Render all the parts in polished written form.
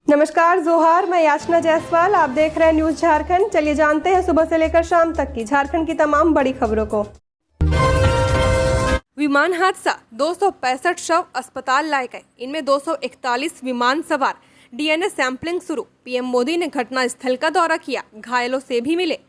नमस्कार जोहार, मैं याचना जायसवाल। आप देख रहे हैं न्यूज झारखंड। चलिए जानते हैं सुबह से लेकर शाम तक की झारखंड की तमाम बड़ी खबरों को। विमान हादसा, 265 शव अस्पताल लाए गए, इनमें 241 विमान सवार। डीएनए सैंपलिंग शुरू। पीएम मोदी ने घटना स्थल का दौरा किया, घायलों से भी मिले।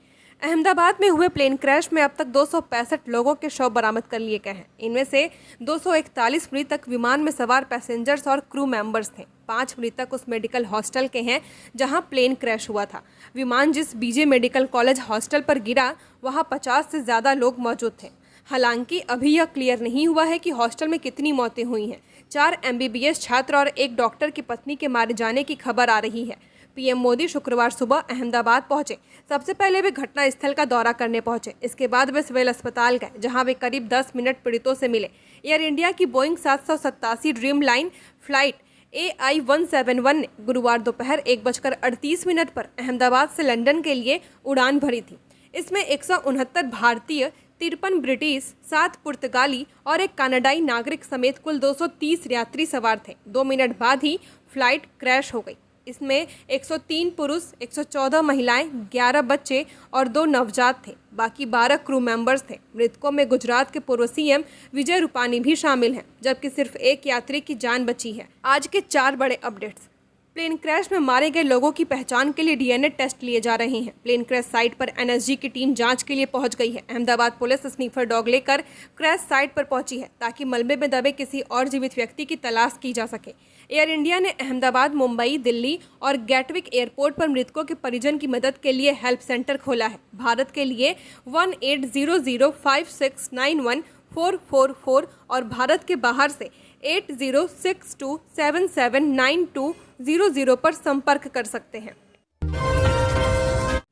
अहमदाबाद में हुए प्लेन क्रैश में अब तक 265 लोगों के शव बरामद कर लिए गए हैं। इनमें से 241 मृतक विमान में सवार पैसेंजर्स और क्रू मेंबर्स थे। 5 मृतक उस मेडिकल हॉस्टल के हैं जहां प्लेन क्रैश हुआ था। विमान जिस बीजे मेडिकल कॉलेज हॉस्टल पर गिरा, वहां 50 से ज़्यादा लोग मौजूद थे। हालांकि अभी यह क्लियर नहीं हुआ है कि हॉस्टल में कितनी मौतें हुई हैं। 4 MBBS छात्र और एक डॉक्टर की पत्नी के मारे जाने की खबर आ रही है। पीएम मोदी शुक्रवार सुबह अहमदाबाद पहुंचे। सबसे पहले वे घटना स्थल का दौरा करने पहुंचे। इसके बाद वे सिविल अस्पताल गए, जहां वे करीब 10 मिनट पीड़ितों से मिले। एयर इंडिया की Boeing 787 dream line flight AI-171 ने गुरुवार दोपहर 1:38 पर अहमदाबाद से लंदन के लिए उड़ान भरी थी। इसमें 169 भारतीय, 53 ब्रिटिश, 7 पुर्तगाली और एक कनाडाई नागरिक समेत कुल 230 यात्री सवार थे। 2 मिनट बाद ही फ्लाइट क्रैश हो गई। इसमें 103 पुरुष, 114 महिलाएं, 11 बच्चे और 2 नवजात थे। बाकी 12 क्रू मेंबर्स थे। मृतकों में गुजरात के पूर्व CM विजय रूपानी भी शामिल हैं, जबकि सिर्फ एक यात्री की जान बची है। आज के 4 बड़े अपडेट्स। प्लेन क्रैश में मारे गए लोगों की पहचान के लिए डीएनए टेस्ट लिए जा रहे हैं। प्लेन क्रैश साइट पर NSG की टीम जांच के लिए पहुंच गई है। अहमदाबाद पुलिस स्नीफर डॉग लेकर क्रैश साइट पर पहुंची है, ताकि मलबे में दबे किसी और जीवित व्यक्ति की तलाश की जा सके। एयर इंडिया ने अहमदाबाद, मुंबई, दिल्ली और गैटविक एयरपोर्ट पर मृतकों के परिजन की मदद के लिए हेल्प सेंटर खोला है। भारत के लिए 1800569144 और भारत के बाहर से 8062779200 पर संपर्क कर सकते हैं।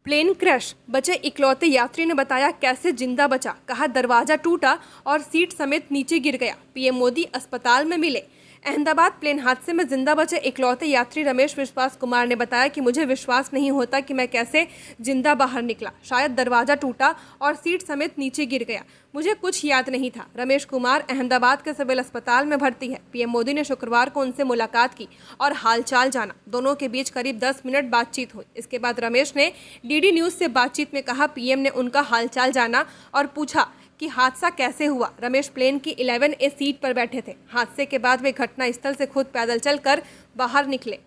प्लेन क्रैश, बचे इकलौते यात्री ने बताया कैसे जिंदा बचा। कहा दरवाजा टूटा और सीट समेत नीचे गिर गया। पीएम मोदी अस्पताल में मिले। अहमदाबाद प्लेन हादसे में जिंदा बचे इकलौते यात्री रमेश विश्वास कुमार ने बताया कि मुझे विश्वास नहीं होता कि मैं कैसे जिंदा बाहर निकला। शायद दरवाजा टूटा और सीट समेत नीचे गिर गया। मुझे कुछ याद नहीं था। रमेश कुमार अहमदाबाद के सिविल अस्पताल में भर्ती है। पीएम मोदी ने शुक्रवार को उनसे मुलाकात की और हालचाल जाना। दोनों के बीच करीब 10 मिनट बातचीत हुई। इसके बाद रमेश ने DD न्यूज से बातचीत में कहा, पीएम ने उनका हालचाल जाना और पूछा कि हादसा कैसे हुआ। रमेश प्लेन की 11A सीट पर बैठे थे। हादसे के बाद वे घटना स्थल से खुद पैदल चलकर बाहर निकले।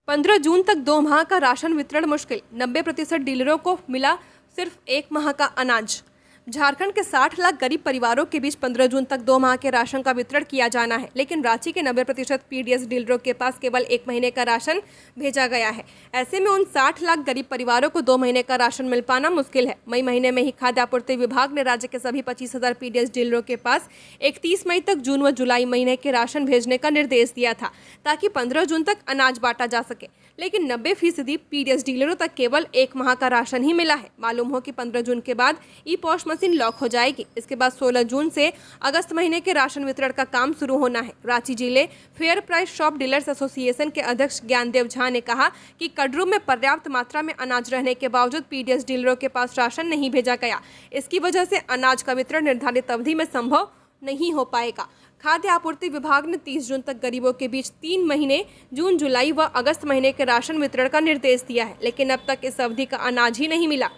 15 जून तक 2 माह का राशन वितरण मुश्किल। 90% डीलरों को मिला सिर्फ 1 माह का अनाज। झारखंड के 60 लाख गरीब परिवारों के बीच 15 जून तक 2 माह के राशन का वितरण किया जाना है, लेकिन रांची के 90% PDS डीलरों के पास केवल 1 महीने का राशन भेजा गया है। ऐसे में उन 60 लाख गरीब परिवारों को 2 महीने का राशन मिल पाना मुश्किल है। मई महीने में ही खाद्य आपूर्ति विभाग ने राज्य के सभी 25,000 PDS डीलरों के पास 31 मई तक जून व जुलाई महीने के राशन भेजने का निर्देश दिया था, ताकि 15 जून तक अनाज बांटा जा सके। लेकिन 90% PDS डीलरों तक केवल 1 माह का राशन ही मिला है। मालूम हो कि 15 जून के बाद ई-पॉस मशीन लॉक हो जाएगी। इसके बाद 16 जून से अगस्त महीने के राशन वितरण का काम शुरू होना है। रांची जिले fair price shop dealers association के अध्यक्ष ज्ञानदेव झा ने कहा कि कड़रू में पर्याप्त मात्रा में अनाज रहने के बावजूद PDS डीलरों के पास राशन नहीं भेजा गया। इसकी वजह से अनाज का वितरण निर्धारित अवधि में संभव नहीं हो पाएगा। खाद्य आपूर्ति विभाग ने 30 जून तक गरीबों के बीच 3 महीने जून, जुलाई व अगस्त महीने के राशन वितरण का निर्देश दिया है, लेकिन अब तक इस अवधि का अनाज ही नहीं मिला।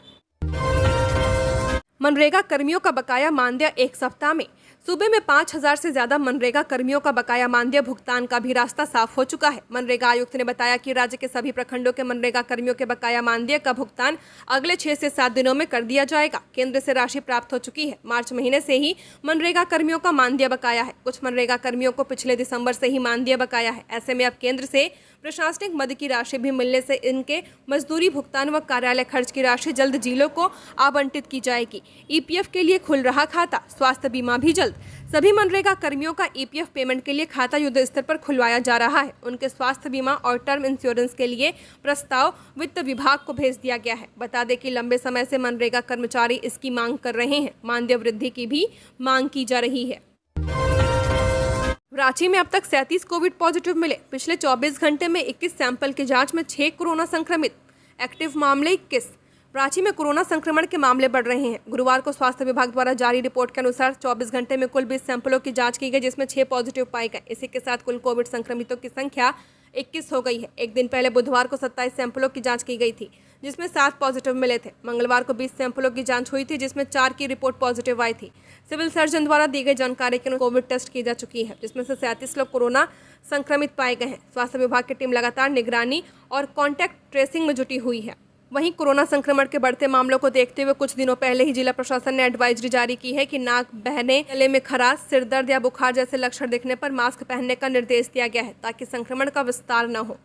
मनरेगा कर्मियों का बकाया मानदेय 1 सप्ताह में। सूबे में 5,000 से ज्यादा मनरेगा कर्मियों का बकाया मानदेय भुगतान का भी रास्ता साफ हो चुका है। मनरेगा आयुक्त ने बताया कि राज्य के सभी प्रखंडों के मनरेगा कर्मियों के बकाया मानदेय का भुगतान अगले 6 से 7 दिनों में कर दिया जाएगा। केंद्र से राशि प्राप्त हो चुकी है। मार्च महीने से ही मनरेगा कर्मियों का मानदेय बकाया है। कुछ मनरेगा कर्मियों को पिछले दिसंबर से ही मानदेय बकाया है। ऐसे में अब केंद्र से प्रशासनिक मद की राशि भी मिलने से इनके मजदूरी भुगतान व कार्यालय खर्च की राशि जल्द जिलों को आवंटित की जाएगी। EPF के लिए खुल रहा खाता, स्वास्थ्य बीमा भी जल्द। सभी मनरेगा कर्मियों का EPF पेमेंट के लिए खाता युद्ध स्तर पर खुलवाया जा रहा है। उनके स्वास्थ्य बीमा और टर्म इंश्योरेंस के लिए प्रस्ताव वित्त विभाग को भेज दिया गया है। बता दें कि लंबे समय से मनरेगा कर्मचारी इसकी मांग कर रहे हैं। मानदेय वृद्धि की भी मांग की जा रही है। रांची में अब तक 37 कोविड पॉजिटिव मिले। पिछले 24 घंटे में 21 सैंपल की जांच में 6 कोरोना संक्रमित। एक्टिव मामले 21। रांची में कोरोना संक्रमण के मामले बढ़ रहे हैं। गुरुवार को स्वास्थ्य विभाग द्वारा जारी रिपोर्ट के अनुसार 24 घंटे में कुल 20 सैंपलों की जांच की गई, जिसमें 6 पॉजिटिव पाए गए। इसी के साथ कुल कोविड संक्रमितों की संख्या 21 हो गई है। एक दिन पहले बुधवार को 27 सैंपलों की जांच की गई थी, जिसमें 7 पॉजिटिव मिले थे। मंगलवार को 20 सैंपलों की जांच हुई थी, जिसमें 4 की रिपोर्ट पॉजिटिव आई थी। सिविल सर्जन द्वारा दी गई जानकारी के अनुसार कोविड टेस्ट की जा चुकी है, जिसमें से 37 लोग कोरोना संक्रमित पाए गए हैं। स्वास्थ्य विभाग की टीम लगातार निगरानी और कॉन्टैक्ट ट्रेसिंग में जुटी हुई है। वहीं कोरोना संक्रमण के बढ़ते मामलों को देखते हुए कुछ दिनों पहले ही जिला प्रशासन ने एडवाइजरी जारी की है कि नाक बहने, गले में खराश, सिर दर्द या बुखार जैसे लक्षण दिखने पर मास्क पहनने का निर्देश दिया गया है, ताकि संक्रमण का विस्तार न हो।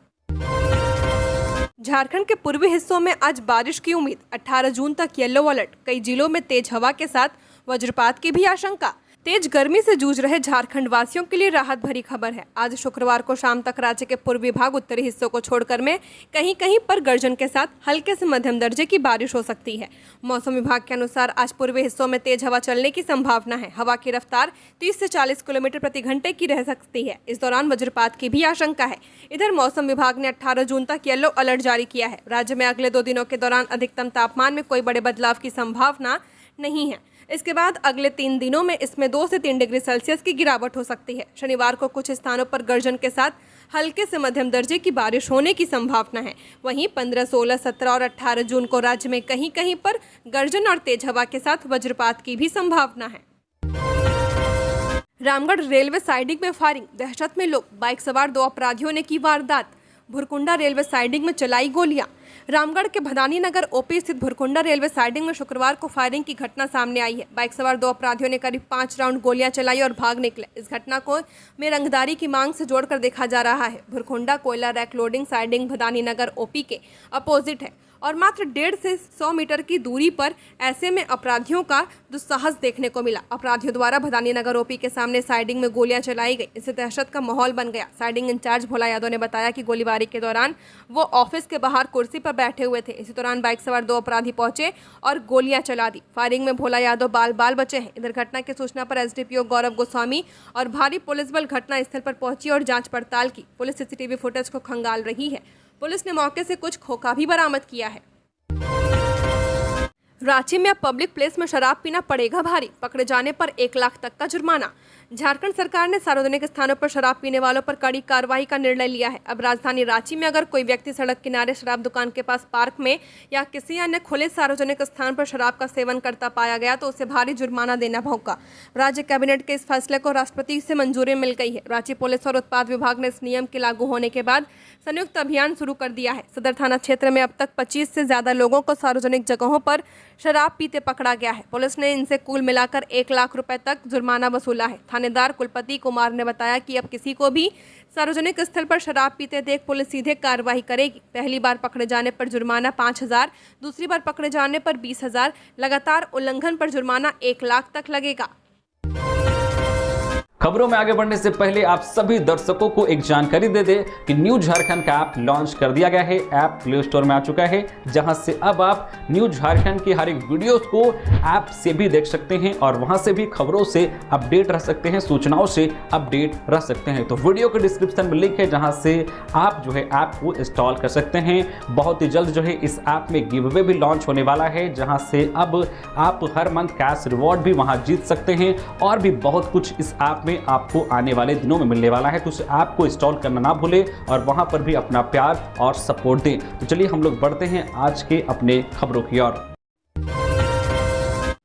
झारखंड के पूर्वी हिस्सों में आज बारिश की उम्मीद। 18 जून तक येलो अलर्ट। कई जिलों में तेज हवा के साथ वज्रपात की भी आशंका। तेज गर्मी से जूझ रहे झारखंड वासियों के लिए राहत भरी खबर है। आज शुक्रवार को शाम तक राज्य के पूर्वी भाग, उत्तरी हिस्सों को छोड़कर में कहीं कहीं पर गर्जन के साथ हल्के से मध्यम दर्जे की बारिश हो सकती है। मौसम विभाग के अनुसार आज पूर्वी हिस्सों में तेज हवा चलने की संभावना है। हवा की रफ्तार 30 से 40 किलोमीटर प्रति घंटे की रह सकती है। इस दौरान वज्रपात की भी आशंका है। इधर मौसम विभाग ने 18 जून तक येलो अलर्ट जारी किया है। राज्य में अगले 2 दिनों के दौरान अधिकतम तापमान में कोई बड़े बदलाव की संभावना नहीं है। इसके बाद अगले 3 दिनों में इसमें 2 से 3 डिग्री सेल्सियस की गिरावट हो सकती है। शनिवार को कुछ स्थानों पर गर्जन के साथ हल्के से मध्यम दर्जे की बारिश होने की संभावना है। वहीं 15, 16, 17 और 18 जून को राज्य में कहीं कहीं पर गर्जन और तेज हवा के साथ वज्रपात की भी संभावना है। रामगढ़ रेलवे साइडिंग में फायरिंग, दहशत में लोग। बाइक सवार 2 अपराधियों ने की वारदात। भुरकुंडा रेलवे साइडिंग में चलाई गोलियां। रामगढ़ के भदानी नगर ओपी स्थित भुरकुंडा रेलवे साइडिंग में शुक्रवार को फायरिंग की घटना सामने आई है। बाइक सवार 2 अपराधियों ने करीब 5 राउंड गोलियां चलाई और भाग निकले। इस घटना को में रंगदारी की मांग से जोड़कर देखा जा रहा है। भुरकुंडा कोयला रैक लोडिंग साइडिंग भदानी नगर ओपी के अपोजिट है और मात्र 1.5 से 100 मीटर की दूरी पर। ऐसे में अपराधियों का दुस्साहस देखने को मिला। अपराधियों द्वारा भदानी नगर ओपी के सामने साइडिंग में गोलियां चलाई गई। इससे दहशत का माहौल बन गया। साइडिंग इंचार्ज भोला यादव ने बताया कि गोलीबारी के दौरान वो ऑफिस के बाहर कुर्सी पर बैठे हुए थे। इसी दौरान बाइक सवार 2 अपराधी पहुंचे और गोलियां चला दी। फायरिंग में भोला यादव बाल बचे हैं। इधर घटना की सूचना पर एसडीपीओ गौरव गोस्वामी और भारी पुलिस बल घटना स्थल पर पहुंची और जांच पड़ताल की। पुलिस सीसीटीवी फुटेज को खंगाल रही है। पुलिस ने मौके से कुछ खोखा भी बरामद किया है। रांची में अब पब्लिक प्लेस में शराब पीना पड़ेगा भारी। पकड़े जाने पर 1 लाख तक का जुर्माना। झारखंड सरकार ने सार्वजनिक स्थानों पर शराब पीने वालों पर कड़ी कार्रवाई का निर्णय लिया है। अब राजधानी रांची में अगर कोई व्यक्ति सड़क किनारे शराब दुकान के पास, पार्क में या किसी अन्य खुले सार्वजनिक स्थान पर शराब का सेवन करता पाया गया तो उसे भारी जुर्माना देना होगा। राज्य कैबिनेट के इस फैसले को राष्ट्रपति से मंजूरी मिल गई है। रांची पुलिस और उत्पाद विभाग ने इस नियम के लागू होने के बाद संयुक्त अभियान शुरू कर दिया है। सदर थाना क्षेत्र में अब तक 25 से ज्यादा लोगों को सार्वजनिक जगहों पर शराब पीते पकड़ा गया है। पुलिस ने इनसे कुल मिलाकर 1 लाख रुपए तक जुर्माना वसूला है। थानेदार कुलपति कुमार ने बताया कि अब किसी को भी सार्वजनिक स्थल पर शराब पीते देख पुलिस सीधे कार्रवाई करेगी। पहली बार पकड़े जाने पर जुर्माना 5,000, दूसरी बार पकड़े जाने पर 20,000, लगातार उल्लंघन पर जुर्माना 1 लाख तक लगेगा। खबरों में आगे बढ़ने से पहले आप सभी दर्शकों को एक जानकारी दे दें कि न्यूज झारखंड का ऐप लॉन्च कर दिया गया है। ऐप प्ले स्टोर में आ चुका है, जहां से अब आप न्यूज झारखंड की हर एक वीडियोस को ऐप से भी देख सकते हैं और वहां से भी खबरों से अपडेट रह सकते हैं, सूचनाओं से अपडेट रह सकते हैं। तो वीडियो के डिस्क्रिप्शन में लिंक है, जहां से आप जो है ऐप को इंस्टॉल कर सकते हैं। बहुत ही जल्द जो है इस ऐप में गिव अवे भी लॉन्च होने वाला है, जहां से अब आप हर मंथ कैश रिवॉर्ड भी वहां जीत सकते हैं और भी बहुत कुछ इस ऐप आपको आने वाले दिनों में मिलने वाला है। तो उस ऐप को इंस्टॉल करना ना भूलें और वहां पर भी अपना प्यार और सपोर्ट दें। तो चलिए हम लोग बढ़ते हैं आज के अपने खबरों की ओर।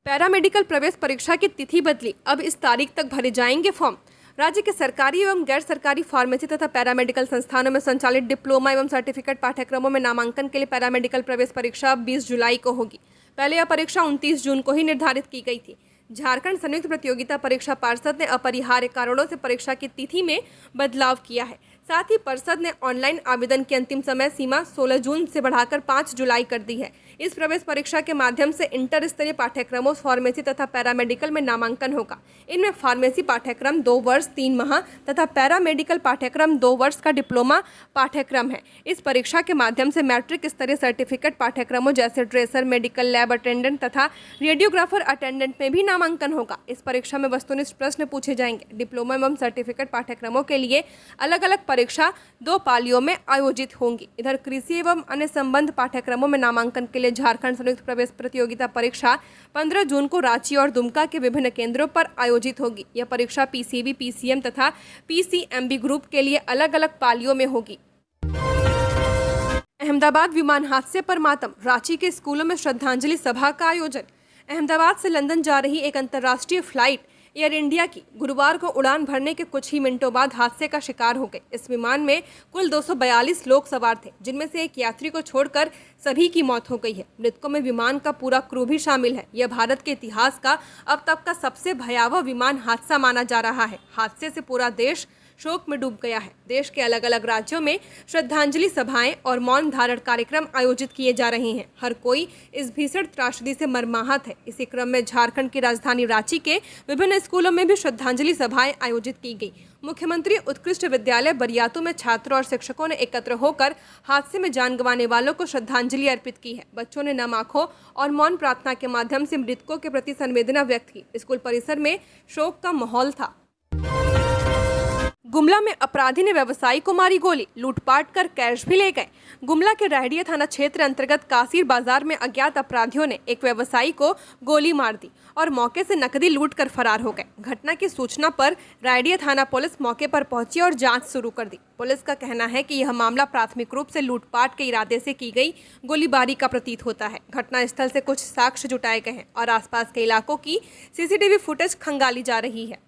पैरामेडिकल प्रवेश परीक्षा की तिथि बदली, अब इस तारीख तक भरे जाएंगे फॉर्म। राज्य के सरकारी एवं गैर सरकारी फार्मेसी तथा पैरामेडिकल संस्थानों में संचालित डिप्लोमा एवं सर्टिफिकेट पाठ्यक्रमों में नामांकन के लिए पैरामेडिकल प्रवेश परीक्षा 20 जुलाई को होगी। पहले यह परीक्षा 29 जून को ही निर्धारित की गई थी। झारखंड संयुक्त प्रतियोगिता परीक्षा पार्षद ने अपरिहार्य कारणों से परीक्षा की तिथि में बदलाव किया है। साथ ही परिषद ने ऑनलाइन आवेदन की अंतिम समय सीमा 16 जून से बढ़ाकर 5 जुलाई कर दी है। इस प्रवेश परीक्षा के माध्यम से इंटर स्तरीय पाठ्यक्रमों फार्मेसी तथा पैरामेडिकल में नामांकन होगा। इनमें फार्मेसी पाठ्यक्रम 2 वर्ष 3 माह तथा पैरामेडिकल पाठ्यक्रम 2 वर्ष का डिप्लोमा पाठ्यक्रम है। इस परीक्षा के माध्यम से मैट्रिक स्तरीय सर्टिफिकेट पाठ्यक्रमों जैसे ड्रेसर, मेडिकल लैब अटेंडेंट तथा रेडियोग्राफर अटेंडेंट में भी नामांकन होगा। इस परीक्षा में वस्तुनिष्ठ प्रश्न पूछे जाएंगे। डिप्लोमा एवं सर्टिफिकेट पाठ्यक्रमों के लिए अलग अलग परीक्षा 2 पालियों में आयोजित होंगी। इधर कृषि एवं अन्य संबंध पाठ्यक्रमों में नामांकन के लिए झारखंड संयुक्त प्रवेश प्रतियोगिता परीक्षा 15 जून को रांची और दुमका के विभिन्न केंद्रों पर आयोजित होगी। यह परीक्षा पीसीबी, पीसीएम तथा पीसीएमबी ग्रुप के लिए अलग अलग पालियों में होगी। अहमदाबाद विमान हादसे पर मातम, रांची के स्कूलों में श्रद्धांजलि सभा का आयोजन। अहमदाबाद से लंदन जा रही एक अंतर्राष्ट्रीय फ्लाइट एयर इंडिया की गुरुवार को उड़ान भरने के कुछ ही मिनटों बाद हादसे का शिकार हो गई। इस विमान में कुल 242 लोग सवार थे, जिनमें से एक यात्री को छोड़कर सभी की मौत हो गई है। मृतकों में विमान का पूरा क्रू भी शामिल है। यह भारत के इतिहास का अब तक का सबसे भयावह विमान हादसा माना जा रहा है। हादसे से पूरा देश शोक में डूब गया है। देश के अलग अलग राज्यों में श्रद्धांजलि सभाएं और मौन धारण कार्यक्रम आयोजित किए जा रहे हैं। हर कोई इस भीषण त्रासदी से मर्माहत है। इसी क्रम में झारखंड की राजधानी रांची के विभिन्न स्कूलों में भी श्रद्धांजलि सभाएं आयोजित की गई। मुख्यमंत्री उत्कृष्ट विद्यालय बरियातू में छात्रों और शिक्षकों ने एकत्र होकर हादसे में जान गंवाने वालों को श्रद्धांजलि अर्पित की है। बच्चों ने नम आंखों और मौन प्रार्थना के माध्यम से मृतकों के प्रति संवेदना व्यक्त की। स्कूल परिसर में शोक का माहौल था। गुमला में अपराधी ने व्यवसायी को मारी गोली, लूटपाट कर कैश भी ले गए। गुमला के राहड़िया थाना क्षेत्र अंतर्गत कासिर बाजार में अज्ञात अपराधियों ने एक व्यवसायी को गोली मार दी और मौके से नकदी लूट कर फरार हो गए। घटना की सूचना पर राहड़िया थाना पुलिस मौके पर पहुंची और जांच शुरू कर दी। पुलिस का कहना है कि यह मामला प्राथमिक रूप से लूटपाट के इरादे से की गई गोलीबारी का प्रतीत होता है। घटनास्थल से कुछ साक्ष्य जुटाए गए हैं और आसपास के इलाकों की सीसीटीवी फुटेज खंगाली जा रही है।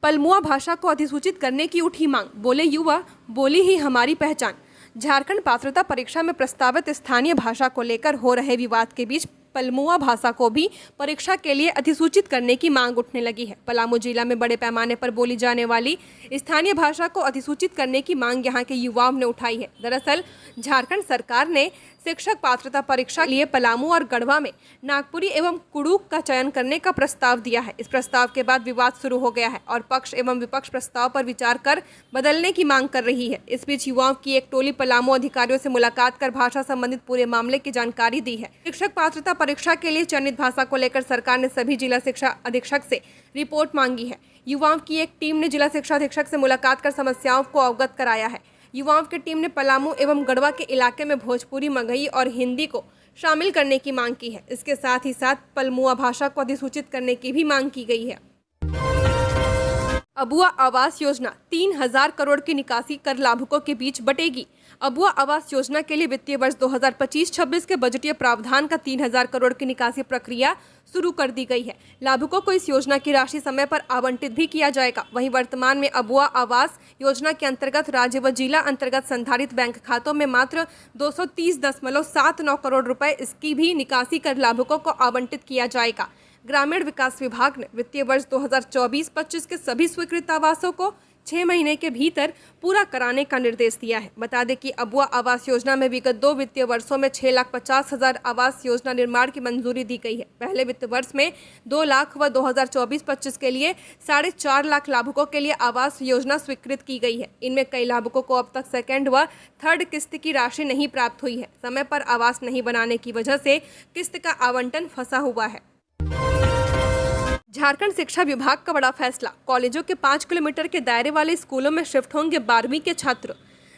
पलमुआ भाषा को अधिसूचित करने की उठी मांग, बोले युवा, बोली ही हमारी पहचान। झारखंड पात्रता परीक्षा में प्रस्तावित स्थानीय भाषा को लेकर हो रहे विवाद के बीच पलमुआ भाषा को भी परीक्षा के लिए अधिसूचित करने की मांग उठने लगी है। पलामू जिला में बड़े पैमाने पर बोली जाने वाली स्थानीय भाषा को अधिसूचित करने की मांग यहां के युवाओं ने उठाई है। दरअसल झारखंड सरकार ने शिक्षक पात्रता परीक्षा के लिए पलामू और गढ़वा में नागपुरी एवं कुड़ुक का चयन करने का प्रस्ताव दिया है। इस प्रस्ताव के बाद विवाद शुरू हो गया है और पक्ष एवं विपक्ष प्रस्ताव पर विचार कर बदलने की मांग कर रही है। इस बीच युवाओं की एक टोली पलामू अधिकारियों से मुलाकात कर भाषा संबंधित पूरे मामले की जानकारी दी है। शिक्षक पात्रता परीक्षा के लिए चयनित भाषा को लेकर सरकार ने सभी जिला शिक्षा अधीक्षक से रिपोर्ट मांगी है। युवाओं की एक टीम ने जिला शिक्षा अधीक्षक से मुलाकात कर समस्याओं को अवगत कराया है। युवाओं की टीम ने पलामू एवं गढ़वा के इलाके में भोजपुरी, मगही और हिंदी को शामिल करने की मांग की है। इसके साथ ही साथ पलमुआ भाषा को अधिसूचित करने की भी मांग की गई है। अबुआ आवास योजना 3000 करोड़ की निकासी कर लाभुकों के बीच बटेगी। अबुआ आवास योजना के लिए वित्तीय वर्ष 2025-26 के बजटीय प्रावधान का 3000 करोड़ की निकासी प्रक्रिया शुरू कर दी गई है। लाभुकों को इस योजना की राशि समय पर आवंटित भी किया जाएगा। वहीं वर्तमान में अबुआ आवास योजना के अंतर्गत राज्य व जिला अंतर्गत संधारित बैंक खातों में मात्र 230.79 करोड़ रुपए इसकी भी निकासी कर लाभुकों को आवंटित किया जाएगा। ग्रामीण विकास विभाग ने वित्तीय वर्ष 2024-25 के सभी स्वीकृत आवासों को 6 महीने के भीतर पूरा कराने का निर्देश दिया है। बता दें कि अबुआ आवास योजना में विगत 2 वित्तीय वर्षों में 6,50,000 आवास योजना निर्माण की मंजूरी दी गई है। पहले वित्त वर्ष में 2 लाख व 2024-25 के लिए 4.5 लाख लाभुकों के लिए आवास योजना स्वीकृत की गई है। इनमें कई लाभुकों को अब तक सेकेंड व थर्ड किस्त की राशि नहीं प्राप्त हुई है। समय पर आवास नहीं बनाने की वजह से किस्त का आवंटन फंसा हुआ है। झारखंड शिक्षा विभाग का बड़ा फैसला, कॉलेजों के 5 किलोमीटर के दायरे वाले स्कूलों में शिफ्ट होंगे 12वीं के छात्र।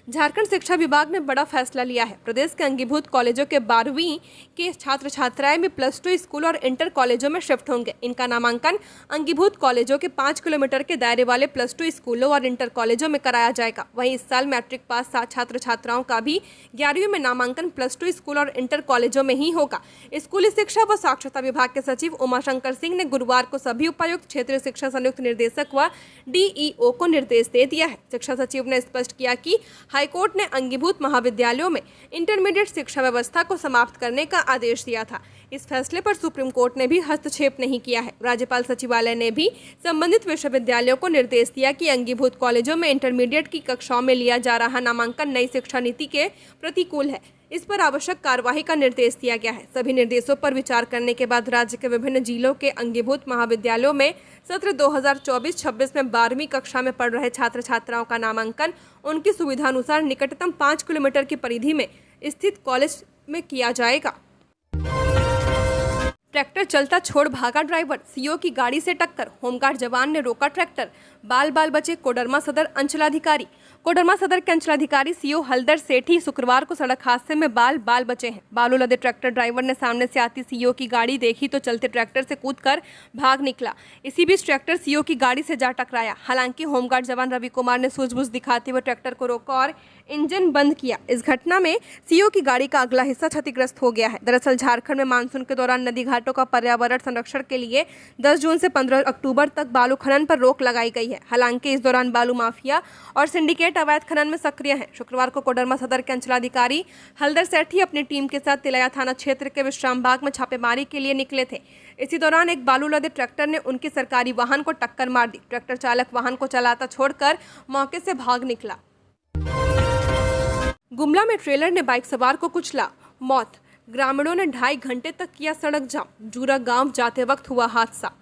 झारखंड शिक्षा विभाग ने बड़ा फैसला लिया है। प्रदेश के अंगीभूत कॉलेजों के 12वीं के छात्र छात्राएं भी +2 स्कूल और इंटर कॉलेजों में शिफ्ट होंगे। इनका नामांकन अंगीभूत कॉलेजों के 5 किलोमीटर के दायरे वाले +2 स्कूलों और इंटर कॉलेजों में कराया जाएगा। वहीं इस साल मैट्रिक पास छात्र छात्राओं का भी 11वीं में नामांकन +2 स्कूल और इंटर कॉलेजों में ही होगा। स्कूली शिक्षा व साक्षरता विभाग के सचिव उमाशंकर सिंह ने गुरुवार को सभी उपायुक्त, क्षेत्रीय शिक्षा संयुक्त निर्देशक व DEO को निर्देश दे दिया है। शिक्षा सचिव ने स्पष्ट किया कि हाईकोर्ट ने अंगीभूत महाविद्यालयों में इंटरमीडिएट शिक्षा व्यवस्था को समाप्त करने का आदेश दिया था। इस फैसले पर सुप्रीम कोर्ट ने भी हस्तक्षेप नहीं किया है। राज्यपाल सचिवालय ने भी संबंधित विश्वविद्यालयों को निर्देश दिया कि अंगीभूत कॉलेजों में इंटरमीडिएट की कक्षाओं में लिया जा रहा नामांकन नई शिक्षा नीति के प्रतिकूल है। इस पर आवश्यक कार्यवाही का निर्देश दिया गया है। सभी निर्देशों पर विचार करने के बाद राज्य के विभिन्न जिलों के अंगीभूत महाविद्यालयों में सत्र 2024-26 में 12वीं कक्षा में पढ़ रहे छात्र छात्राओं का नामांकन उनकी सुविधानुसार निकटतम 5 किलोमीटर की परिधि में स्थित कॉलेज में किया जाएगा। ट्रैक्टर चलता छोड़ भागा ड्राइवर, सीओ की गाड़ी से टक्कर, होमगार्ड जवान ने रोका ट्रैक्टर, बाल बाल बचे कोडरमा सदर अंचलाधिकारी। कोडरमा सदर के अंचलाधिकारी सीओ हलदर सेठी शुक्रवार को सड़क हादसे में बाल बचे हैं। बालू लदे ट्रैक्टर ड्राइवर ने सामने से आती सीओ की गाड़ी देखी तो चलते ट्रैक्टर से कूदकर भाग निकला। इसी बीच ट्रैक्टर सीओ की गाड़ी से जा टकराया। हालांकि होमगार्ड जवान रवि कुमार ने सूझबूझ दिखाते हुए ट्रैक्टर को रोका और इंजन बंद किया। इस घटना में सीओ की गाड़ी का अगला हिस्सा क्षतिग्रस्त हो गया है। दरअसल झारखंड में मानसून के दौरान नदी घाटों का पर्यावरण संरक्षण के लिए 10 जून से 15 अक्टूबर तक बालू खनन पर रोक लगाई गई है। हालांकि इस दौरान बालू माफिया और सिंडिकेट अवैध खनन में सक्रिय हैं। शुक्रवार को कोडरमा सदर के अंचलाधिकारी हलदर सेठी अपनी टीम के साथ तिलैया थाना क्षेत्र के विश्राम बाग में छापेमारी के लिए निकले थे। इसी दौरान एक बालू लदे ट्रैक्टर ने उनके सरकारी वाहन को टक्कर मार दी। ट्रैक्टर चालक वाहन को चलाता छोड़कर मौके से भाग निकला। गुमला में ट्रेलर ने बाइक सवार को कुचला, मौत। ग्रामीणों ने 2.5 घंटे तक किया सड़क जाम। जूरा गांव जाते वक्त हुआ हादसा।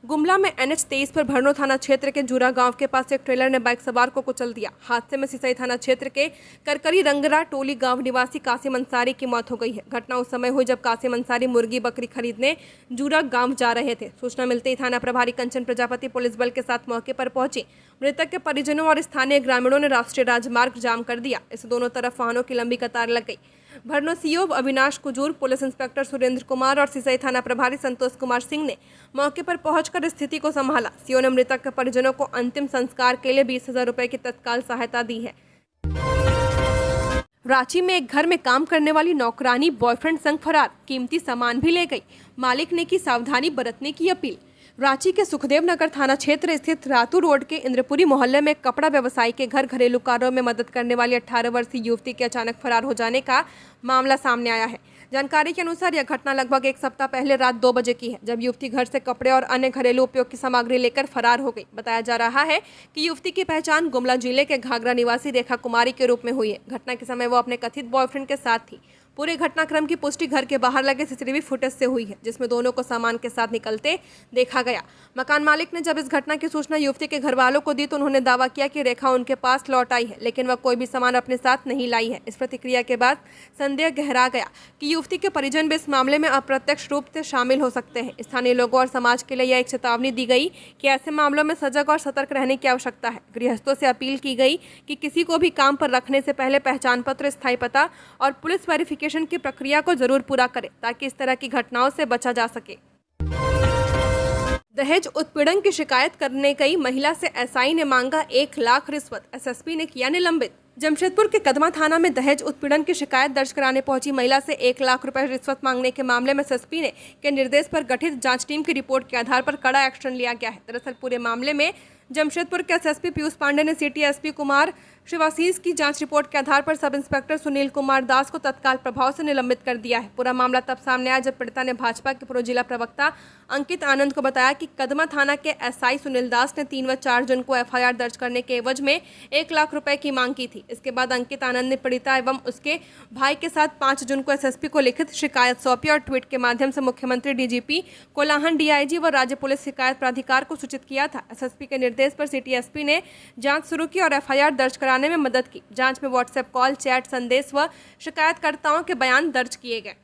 गुमला में NH 23 पर भरनो थाना क्षेत्र के जूरा गांव के पास एक ट्रेलर ने बाइक सवार को कुचल दिया। हादसे में सिसई थाना क्षेत्र के करकरी रंगरा टोली गांव निवासी कासिम अंसारी की मौत हो गई है। घटना उस समय हुई जब कासिम अंसारी मुर्गी बकरी खरीदने जूरा गांव जा रहे थे। सूचना मिलते ही थाना प्रभारी कंचन प्रजापति पुलिस बल के साथ मौके पर पहुंची। मृतक के परिजनों और स्थानीय ग्रामीणों ने राष्ट्रीय राजमार्ग जाम कर दिया। इससे दोनों तरफ वाहनों की लंबी कतार लग गई। Bharno CO Avinash Kujur, police inspector Surendra Kumar और सिसई थाना प्रभारी संतोष कुमार सिंह ने मौके पर पहुंचकर स्थिति को संभाला। सीओ ने मृतक के परिजनों को अंतिम संस्कार के लिए 20,000 रुपए की तत्काल सहायता दी है। रांची में एक घर में काम करने वाली नौकरानी बॉयफ्रेंड संग फरार, कीमती सामान भी ले गई। मालिक ने की सावधानी बरतने की अपील। रांची के सुखदेव नगर थाना क्षेत्र स्थित रातू रोड के इंद्रपुरी मोहल्ले में कपड़ा व्यवसायी के घर घरेलू कार्यों में मदद करने वाली 18 वर्षीय युवती के अचानक फरार हो जाने का मामला सामने आया है। जानकारी के अनुसार यह घटना लगभग 1 सप्ताह पहले रात 2 बजे की है, जब युवती घर से कपड़े और अन्य घरेलू उपयोग की सामग्री लेकर फरार हो गई। बताया जा रहा है कि युवती की पहचान गुमला जिले के घाघरा निवासी रेखा कुमारी के रूप में हुई है। घटना के समय वो अपने कथित बॉयफ्रेंड के साथ थी। पूरे घटनाक्रम की पुष्टि घर के बाहर लगे सीसीटीवी फुटेज से हुई है, जिसमें दोनों को सामान के साथ निकलते देखा गया। मकान मालिक ने जब इस घटना की सूचना युवती के घर वालों को दी तो उन्होंने दावा किया कि रेखा उनके पास लौट आई है, लेकिन वह कोई भी सामान अपने साथ नहीं लाई है। इस प्रतिक्रिया के बाद संदेह गहरा गया कि युवती के परिजन भी इस मामले में अप्रत्यक्ष रूप से शामिल हो सकते हैं। स्थानीय लोगों और समाज के लिए यह एक चेतावनी दी गई कि ऐसे मामलों में सजग और सतर्क रहने की आवश्यकता है। गृहस्थों से अपील की गई कि किसी को भी काम पर रखने से पहले पहचान पत्र, स्थायी पता और पुलिस वेरिफिकेशन की प्रक्रिया को जरूर पूरा करें, ताकि इस तरह की घटनाओं से बचा जा सके। दहेज उत्पीड़न की शिकायत करने गई महिला से एसआई ने मांगा 1 लाख रिश्वत, एसएसपी ने किया निलंबित। जमशेदपुर के कदमा थाना में दहेज उत्पीड़न की शिकायत दर्ज कराने पहुंची महिला से 1 लाख रुपए रिश्वत मांगने के मामले में एसएसपी ने के निर्देश पर गठित जांच टीम की रिपोर्ट के आधार पर कड़ा एक्शन लिया गया है। दरअसल पूरे मामले में जमशेदपुर के एसएसपी पीयूष पांडे ने सिटी एसपी कुमार शिवाशीष की जांच रिपोर्ट के आधार पर सब इंस्पेक्टर सुनील कुमार दास को तत्काल प्रभाव से निलंबित कर दिया है। पूरा मामला तब सामने आया जब पीड़िता ने भाजपा के पूर्व जिला प्रवक्ता अंकित आनंद को बताया कि कदमा थाना के एसआई सुनील दास ने 3 व 4 जून को एफआईआर दर्ज करने के एवज में 1 लाख रुपए की मांग की थी। इसके बाद अंकित आनंद ने पीड़िता एवं उसके भाई के साथ 5 जून को एसएसपी को लिखित शिकायत सौंपी और ट्वीट के माध्यम से मुख्यमंत्री, डीजीपी, कोलाहन डीआईजी व राज्य पुलिस शिकायत प्राधिकार को सूचित किया था। एसएसपी के निर्देश पर सिटी एसपी ने जांच शुरू की और एफआईआर दर्ज कराने में मदद की। जांच में व्हाट्सएप कॉल, चैट, संदेश व शिकायतकर्ताओं के बयान दर्ज किए गए।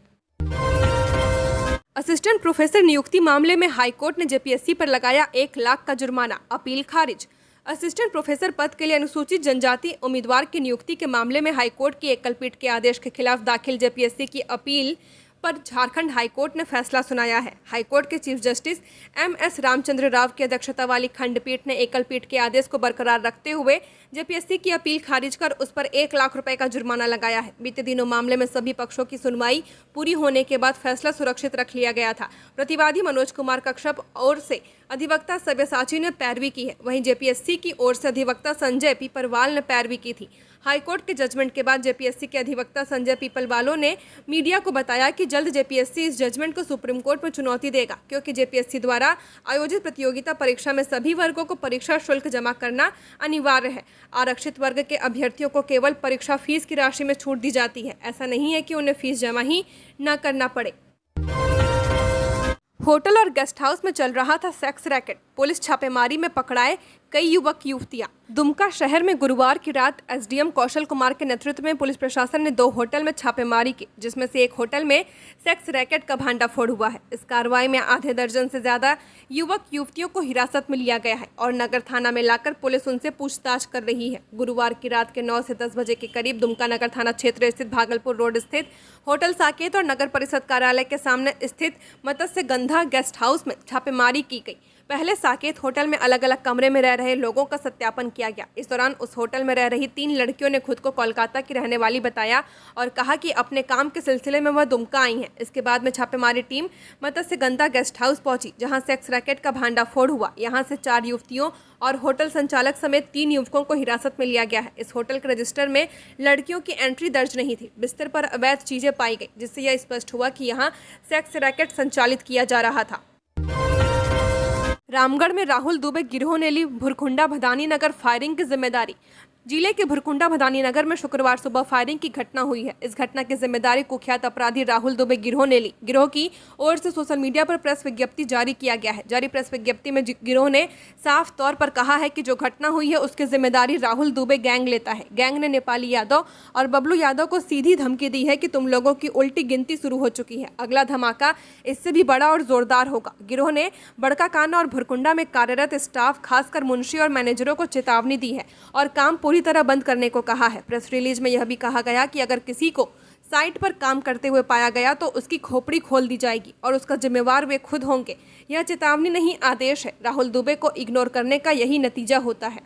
असिस्टेंट प्रोफेसर नियुक्ति मामले में हाईकोर्ट ने जेपीएससी पर लगाया 1 लाख का जुर्माना, अपील खारिज। असिस्टेंट प्रोफेसर पद के लिए अनुसूचित जनजाति उम्मीदवार की नियुक्ति के मामले में हाईकोर्ट की एकल पीठ के आदेश के खिलाफ दाखिल जेपीएससी की अपील पर झारखंड हाईकोर्ट ने फैसला सुनाया है। हाईकोर्ट के chief justice MS Ramchandra Rao की अध्यक्षता वाली खंडपीठ ने एकल पीठ के आदेश को बरकरार रखते हुए जेपीएससी की अपील खारिज कर उस पर 1 लाख रुपए का जुर्माना लगाया है। बीते दिनों मामले में सभी पक्षों की सुनवाई पूरी होने के बाद फैसला सुरक्षित रख लिया गया था। प्रतिवादी मनोज कुमार कश्यप ओर से अधिवक्ता सब्यसाची ने पैरवी की है, वहीं जेपीएससी की ओर से अधिवक्ता संजय पीपरवाल ने पैरवी की थी। हाईकोर्ट के जजमेंट के बाद जेपीएससी के अधिवक्ता संजय पीपलवालों ने मीडिया को बताया कि जल्द जेपीएससी इस जजमेंट को सुप्रीम कोर्ट में चुनौती देगा, क्योंकि जेपीएससी द्वारा आयोजित प्रतियोगिता परीक्षा में सभी वर्गों को परीक्षा शुल्क जमा करना अनिवार्य है। आरक्षित वर्ग के अभ्यर्थियों को केवल परीक्षा फीस की राशि में छूट दी जाती है। ऐसा नहीं है कि उन्हें फीस जमा ही न करना पड़े। होटल और गेस्ट हाउस में चल रहा था सेक्स रैकेट, पुलिस छापेमारी में पकड़ाए कई युवक युवतियां। दुमका शहर में गुरुवार की रात एसडीएम कौशल कुमार के नेतृत्व में पुलिस प्रशासन ने 2 होटल में छापेमारी की, जिसमें से एक होटल में सेक्स रैकेट का भांडाफोड़ हुआ है। इस कार्रवाई में आधे दर्जन से ज्यादा युवक युवतियों को हिरासत में लिया गया है और नगर थाना में लाकर पुलिस उनसे पूछताछ कर रही है। गुरुवार की रात के 9 से 10 बजे के करीब दुमका नगर थाना क्षेत्र स्थित भागलपुर रोड स्थित होटल साकेत और नगर परिषद कार्यालय के सामने स्थित मत्स्य गंधा गेस्ट हाउस में छापेमारी की गई। पहले साकेत होटल में अलग अलग कमरे में रह रहे लोगों का सत्यापन किया गया। इस दौरान उस होटल में रह रही 3 लड़कियों ने खुद को कोलकाता की रहने वाली बताया और कहा कि अपने काम के सिलसिले में वह दुमका आई हैं। इसके बाद में छापेमारी टीम मत्स्य गंधा गेस्ट हाउस पहुंची, जहां सेक्स रैकेट का भांडाफोड़ हुआ। यहां से 4 युवतियों और होटल संचालक समेत 3 युवकों को हिरासत में लिया गया है। इस होटल के रजिस्टर में लड़कियों की एंट्री दर्ज नहीं थी। बिस्तर पर अवैध चीजें पाई गई, जिससे यह स्पष्ट हुआ कि यहाँ सेक्स रैकेट संचालित किया जा रहा था। रामगढ़ में राहुल दुबे गिरोह ने ली भुरकुंडा भदानी नगर फायरिंग की जिम्मेदारी। जिले के भुरकुंडा भदानी नगर में शुक्रवार सुबह फायरिंग की घटना हुई है। इस घटना की जिम्मेदारी कुख्यात अपराधी राहुल दुबे गिरोह ने ली। गिरोह की ओर से सोशल मीडिया पर प्रेस विज्ञप्ति जारी किया गया है। जारी प्रेस विज्ञप्ति में गिरोह ने साफ तौर पर कहा है कि जो घटना हुई है उसकी जिम्मेदारी राहुल दुबे गैंग लेता है। गैंग ने नेपाली यादव और बबलू यादव को सीधी धमकी दी है कि तुम लोगों की उल्टी गिनती शुरू हो चुकी है। अगला धमाका इससे भी बड़ा और जोरदार होगा। गिरोह ने बड़काकाना और भुरकुंडा में कार्यरत स्टाफ, खासकर मुंशी और मैनेजरों को चेतावनी दी है और काम पूरी तरह बंद करने को कहा है। प्रेस रिलीज में यह भी कहा गया कि अगर किसी को साइट पर काम करते हुए पाया गया तो उसकी खोपड़ी खोल दी जाएगी और उसका जिम्मेवार वे खुद होंगे। यह चेतावनी नहीं, आदेश है। राहुल दुबे को इग्नोर करने का यही नतीजा होता है।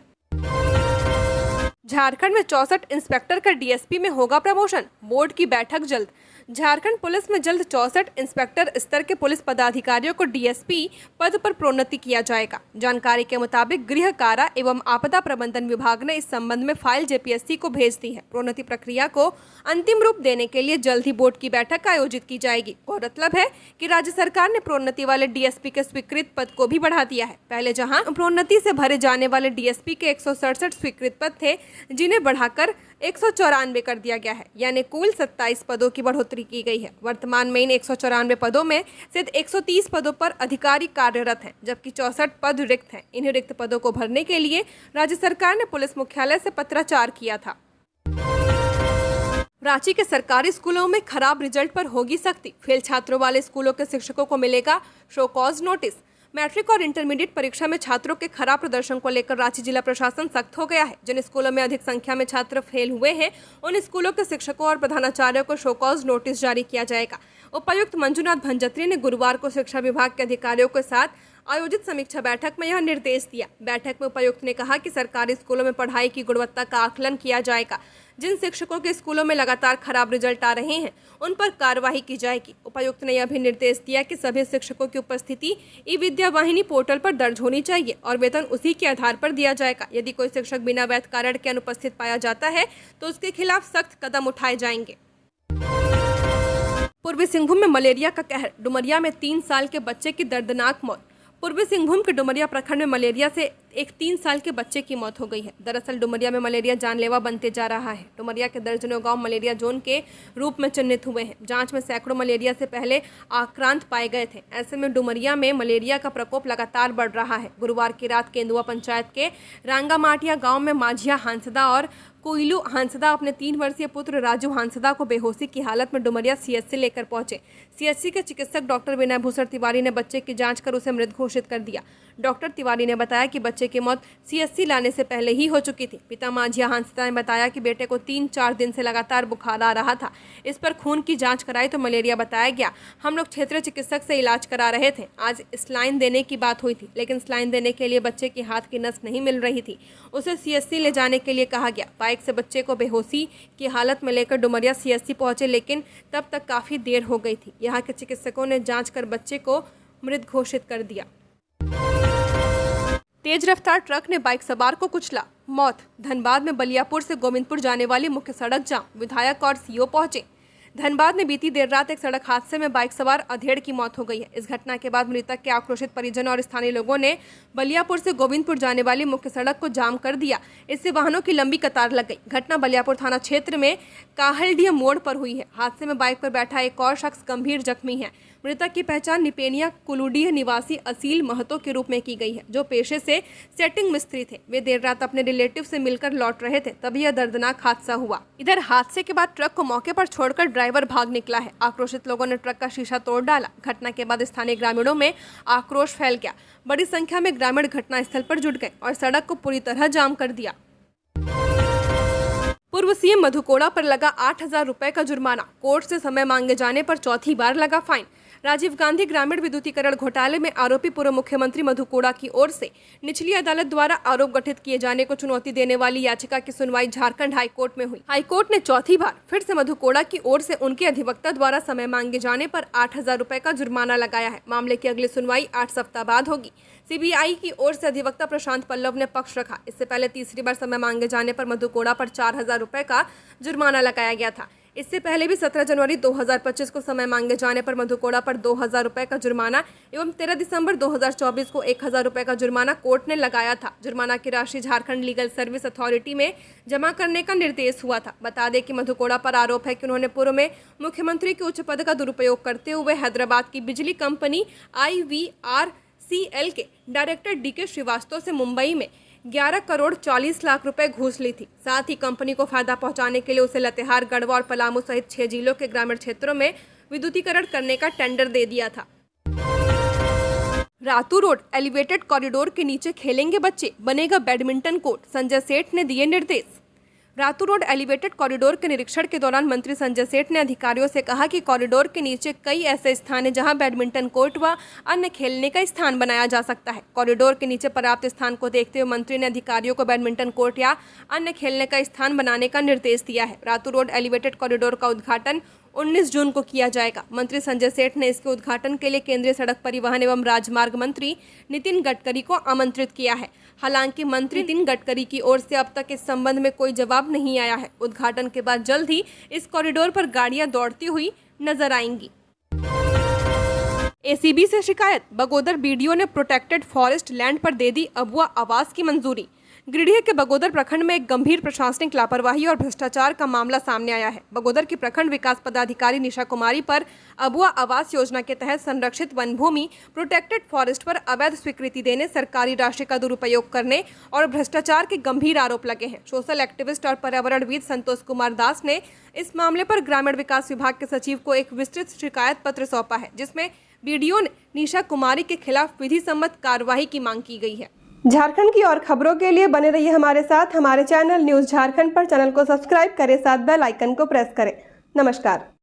झारखंड में 64 इंस्पेक्टर का डीएसपी में होगा प्रमोशन, बोर्ड की बैठक जल्द। झारखंड पुलिस में जल्द 64 इंस्पेक्टर स्तर के पुलिस पदाधिकारियों को डीएसपी पद पर प्रोन्नति किया जाएगा। जानकारी के मुताबिक गृह, कारा एवं आपदा प्रबंधन विभाग ने इस संबंध में फाइल जेपीएससी को भेज दी है। प्रोन्नति प्रक्रिया को अंतिम रूप देने के लिए जल्द ही बोर्ड की बैठक आयोजित की जाएगी। गौरतलब है कि राज्य सरकार ने प्रोन्नति वाले डीएसपी के स्वीकृत पद को भी बढ़ा दिया है। पहले जहां प्रोन्नति से भरे जाने वाले डीएसपी के 167 स्वीकृत पद थे, जिन्हें बढ़ाकर 194 कर दिया गया है, यानी कुल 27 पदों की बढ़ोतरी की गई है। वर्तमान में इन 194 पदों में सिर्फ 130 पदों पर अधिकारी कार्यरत हैं, जबकि 64 पद रिक्त हैं। इन रिक्त पदों को भरने के लिए राज्य सरकार ने पुलिस मुख्यालय से पत्राचार किया था। रांची के सरकारी स्कूलों में खराब रिजल्ट पर होगी सख्ती। फेल छात्रों वाले स्कूलों के शिक्षकों को मिलेगा शो कॉज नोटिस। मैट्रिक और इंटरमीडिएट परीक्षा में छात्रों के खराब प्रदर्शन को लेकर रांची जिला प्रशासन सख्त हो गया है। जिन स्कूलों में अधिक संख्या में छात्र फेल हुए हैं, उन स्कूलों के शिक्षकों और प्रधानाचार्यों को शो कॉज नोटिस जारी किया जाएगा। उपायुक्त मंजुनाथ भंजत्री ने गुरुवार को शिक्षा विभाग के अधिकारियों के साथ आयोजित समीक्षा बैठक में यह निर्देश दिया। बैठक में उपायुक्त ने कहा कि सरकारी स्कूलों में पढ़ाई की गुणवत्ता का आकलन किया जाएगा। जिन शिक्षकों के स्कूलों में लगातार खराब रिजल्ट आ रहे हैं, उन पर कार्रवाई की जाएगी। उपायुक्त ने यह भी निर्देश दिया कि सभी शिक्षकों की उपस्थिति ई विद्या वाहिनी पोर्टल पर दर्ज होनी चाहिए और वेतन उसी के आधार पर दिया जाएगा। यदि कोई शिक्षक बिना वैध कारण के अनुपस्थित पाया जाता है तो उसके खिलाफ सख्त कदम उठाए जाएंगे। पूर्वी सिंहभूम में मलेरिया का कहर, डुमरिया में 3 साल के बच्चे की दर्दनाक मौत। पूर्वी सिंहभूम के डुमरिया प्रखंड में मलेरिया से एक 3 साल के बच्चे की मौत हो गई है। दरअसल डुमरिया में मलेरिया जानलेवा बनते जा रहा है। डुमरिया के दर्जनों गांव मलेरिया जोन के रूप में चिन्हित हुए हैं। जांच में सैकड़ों मलेरिया से पहले आक्रांत पाए गए थे। ऐसे में डुमरिया में मलेरिया का प्रकोप लगातार बढ़ रहा है। गुरुवार की रात केंदुआ पंचायत के रांगामाटिया गाँव में माझिया हांसदा और कोयलू हांसदा अपने 3 वर्षीय पुत्र राजू हांसदा को बेहोशी की हालत में डुमरिया सीएचसी लेकर पहुंचे। सीएचसी के चिकित्सक डॉक्टर विनय भूषण तिवारी ने बच्चे की जांच कर उसे मृत घोषित कर दिया। डॉक्टर तिवारी ने बताया कि बच्चे की मौत सीएचसी लाने से पहले ही हो चुकी थी। पिता माझिया हांसदा ने बताया कि बेटे को 3-4 दिन से लगातार बुखार आ रहा था। इस पर खून की जांच कराई तो मलेरिया बताया गया। हम लोग क्षेत्रीय चिकित्सक से इलाज करा रहे थे। आज स्लाइन देने की बात हुई थी, लेकिन स्लाइन देने के लिए बच्चे की हाथ की नस नहीं मिल रही थी। उसे सीएचसी ले जाने के लिए कहा गया। बाइक से बच्चे को बेहोशी की हालत में लेकर डुमरिया सीएचसी पहुंचे, लेकिन तब तक काफ़ी देर हो गई थी। यहाँ के चिकित्सकों ने जांच कर बच्चे को मृत घोषित कर दिया। तेज रफ्तार ट्रक ने बाइक सवार को कुचला, मौत। धनबाद में बलियापुर से गोविंदपुर जाने वाली मुख्य सड़क जाम, विधायक और सीओ पहुंचे। धनबाद में बीती देर रात एक सड़क हादसे में बाइक सवार अधेड़ की मौत हो गई है। इस घटना के बाद मृतक के आक्रोशित परिजन और स्थानीय लोगों ने बलियापुर से गोविंदपुर जाने वाली मुख्य सड़क को जाम कर दिया। इससे वाहनों की लंबी कतार लग गई। घटना बलियापुर थाना क्षेत्र में काहलडीह मोड़ पर हुई है। हादसे में बाइक पर बैठा एक और शख्स गंभीर जख्मी है। मृतक की पहचान निपेनिया कुलुडीह निवासी असील महतो के रूप में की गई है, जो पेशे से सेटिंग मिस्त्री थे। वे देर रात अपने रिलेटिव से मिलकर लौट रहे थे, तभी यह दर्दनाक हादसा हुआ। इधर हादसे के बाद ट्रक को मौके पर छोड़कर ड्राइवर भाग निकला है। आक्रोशित लोगों ने ट्रक का शीशा तोड़ डाला। घटना के बाद स्थानीय ग्रामीणों में आक्रोश फैल गया। बड़ी संख्या में ग्रामीण घटनास्थल पर जुट गए और सड़क को पूरी तरह जाम कर दिया। पूर्व सीएम मधु कोड़ा पर लगा 8,000 रुपए का जुर्माना। कोर्ट से समय मांगे जाने पर चौथी बार लगा फाइन। राजीव गांधी ग्रामीण विद्युतीकरण घोटाले में आरोपी पूर्व मुख्यमंत्री मधु कोड़ा की ओर से निचली अदालत द्वारा आरोप गठित किए जाने को चुनौती देने वाली याचिका की सुनवाई झारखंड हाईकोर्ट में हुई। हाईकोर्ट ने चौथी बार फिर से मधु कोड़ा की ओर से उनके अधिवक्ता द्वारा समय मांगे जाने पर 8,000 रुपए का जुर्माना लगाया है। मामले की अगली सुनवाई 8 सप्ताह बाद होगी। सीबीआई की ओर से अधिवक्ता प्रशांत पल्लव ने पक्ष रखा। इससे पहले तीसरी बार समय मांगे जाने पर मधु कोड़ा पर 4,000 रुपए का जुर्माना लगाया गया था। इससे पहले भी 17 जनवरी 2025 को समय मांगे जाने पर मधु कोड़ा पर 2,000 रुपए का जुर्माना एवं 13 दिसंबर 2024 को 1,000 रुपए का जुर्माना कोर्ट ने लगाया था। जुर्माना की राशि झारखंड लीगल सर्विस अथॉरिटी में जमा करने का निर्देश हुआ था। बता दें कि मधु कोड़ा पर आरोप है कि उन्होंने पूर्व में मुख्यमंत्री के उच्च पद का दुरुपयोग करते हुए हैदराबाद की बिजली कंपनी IVRCL के डायरेक्टर DK श्रीवास्तव से मुंबई में 11 करोड़ 40 लाख रुपए घूस ली थी। साथ ही कंपनी को फायदा पहुंचाने के लिए उसे लातेहार, गढ़वा और पलामू सहित 6 जिलों के ग्रामीण क्षेत्रों में विद्युतीकरण करने का टेंडर दे दिया था। रातू रोड एलिवेटेड कॉरिडोर के नीचे खेलेंगे बच्चे, बनेगा बैडमिंटन कोर्ट। संजय सेठ ने दिए निर्देश। रातू रोड एलिवेटेड कॉरिडोर के निरीक्षण के दौरान मंत्री संजय सेठ ने अधिकारियों से कहा कि कॉरिडोर के नीचे कई ऐसे स्थान हैं जहां बैडमिंटन कोर्ट व अन्य खेलने का स्थान बनाया जा सकता है। कॉरिडोर के नीचे पर्याप्त स्थान को देखते हुए मंत्री ने अधिकारियों को बैडमिंटन कोर्ट या अन्य खेलने का स्थान बनाने का निर्देश दिया है। रातू रोड एलिवेटेड कॉरिडोर का उद्घाटन 19 जून को किया जाएगा। मंत्री संजय सेठ ने इसके उद्घाटन के लिए केंद्रीय सड़क परिवहन एवं राजमार्ग मंत्री नितिन गडकरी को आमंत्रित किया है। हालांकि मंत्री नितिन गडकरी की ओर से अब तक इस संबंध में कोई जवाब नहीं आया है। उद्घाटन के बाद जल्द ही इस कॉरिडोर पर गाड़ियां दौड़ती हुई नजर आएंगी। ACB से शिकायत। बगोदर BDO ने प्रोटेक्टेड फॉरेस्ट लैंड पर दे दी अबुआ आवास की मंजूरी। गिरिडीह के बगोदर प्रखंड में एक गंभीर प्रशासनिक लापरवाही और भ्रष्टाचार का मामला सामने आया है। बगोदर की प्रखंड विकास पदाधिकारी निशा कुमारी पर अबुआ आवास योजना के तहत संरक्षित वन भूमि प्रोटेक्टेड फॉरेस्ट पर अवैध स्वीकृति देने, सरकारी राशि का दुरुपयोग करने और भ्रष्टाचार के गंभीर आरोप लगे हैं। सोशल एक्टिविस्ट और पर्यावरणविद संतोष कुमार दास ने इस मामले पर ग्रामीण विकास विभाग के सचिव को एक विस्तृत शिकायत पत्र सौंपा है, जिसमें BDO ने निशा कुमारी के खिलाफ विधि सम्मत कार्रवाई की मांग की गई है। झारखंड की और खबरों के लिए बने रहिए हमारे साथ। हमारे चैनल न्यूज़ झारखंड पर चैनल को सब्सक्राइब करें, साथ बेल आइकन को प्रेस करें। नमस्कार।